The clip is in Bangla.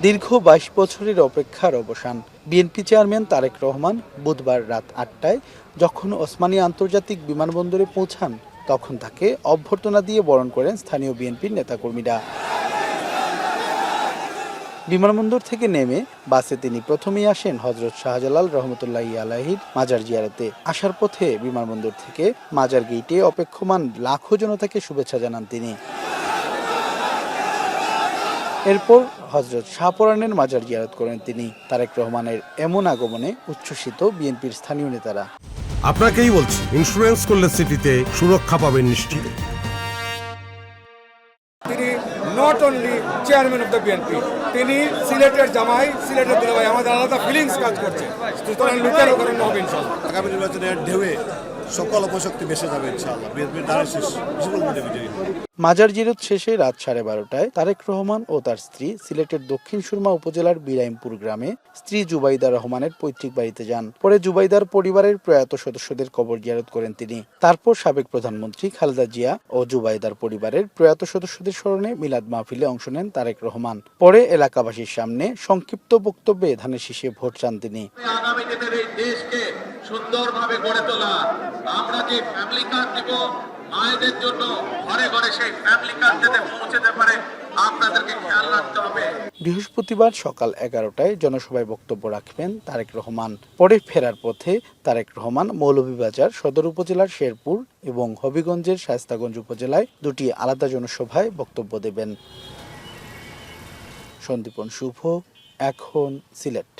দীর্ঘ ২২ বছরের অপেক্ষার অবসান। বিএনপি চেয়ারম্যান তারেক রহমান বুধবার রাত ৮টায় যখন ওসমানী আন্তর্জাতিক বিমানবন্দরে পৌঁছান, তখন তাকে অভ্যর্থনা দিয়ে বরণ করেন স্থানীয় বিএনপির নেতাকর্মীরা। বিমানবন্দর থেকে নেমে বাসে তিনি প্রথমেই আসেন হযরত শাহজালাল রহমতুল্লাহি আলাইহির মাজার জিয়ারতে। আসার পথে বিমানবন্দর থেকে মাজার গেইটে অপেক্ষমান লাখো জনতাকে শুভেচ্ছা জানান তিনি। এরপর হযরত শাহপরানের মাজার জিয়ারত করেন তিনি। তারেক রহমানের এমন আগমনে উচ্ছ্বসিত বিএনপির স্থানীয় নেতারা। আপনাকেই বলছি, ইন্স্যুরেন্স করলে সিটিতে সুরক্ষা পাবেন নিশ্চিত। তিনি not only chairman of the BNP, তিনি সিলেটের জামাই, সিলেটের দুলাভাই। আমাদের আলাদা ফিলিংস কাজ করছে, সুতরাং লুকেরও করেন হবে ইনশাআল্লাহ। আগামী নির্বাচনের ঢেউয়ে সকল অপশক্তি বেসে যাবে ইনশাআল্লাহ। বিএনপির দ্বারা শেষ বিজয়ী। মাজার জিয়ারত শেষে রাত 12:30টায় তারেক রহমান ও তার স্ত্রী সিলেটের দক্ষিণ সুরমা উপজেলার বিরাইমপুর গ্রামে স্ত্রী জুবাইদা রহমানের পৈতৃক বাড়িতে যান। পরে জুবাইদার পরিবারের প্রয়াত সদস্যদের কবর জিয়ারত করেন তিনি। তারপর সাবেক প্রধানমন্ত্রী খালেদা জিয়া ও জুবাইদার পরিবারের প্রয়াত সদস্যদের স্মরণে মিলাদ মাহফিলে অংশ নেন তারেক রহমান। পরে এলাকাবাসীর সামনে সংক্ষিপ্ত বক্তব্যে ধানের শীষে ভোট চান তিনি। আগামী দিনের এই দেশকে সুন্দরভাবে গড়ে তোলা, আমরা যে ফ্যামিলি কার্ড দিব মায়েদের জন্য, ঘরে ঘরে সেই ফ্যামিলি কার্ড যাতে পৌঁছতে পারে আপনাদেরকে খেয়াল রাখতে হবে। বৃহস্পতিবার সকাল 11টায় জনসভায় বক্তব্য রাখবেন তারেক রহমান। পরে ফেরার পথে তারেক রহমান মৌলভীবাজার সদর উপজেলার শেরপুর এবং হবিগঞ্জের শায়েস্তাগঞ্জ উপজেলায় দুটি আলাদা জনসভায় বক্তব্য দেবেন। সন্দীপন শুভ, এখন সিলেট।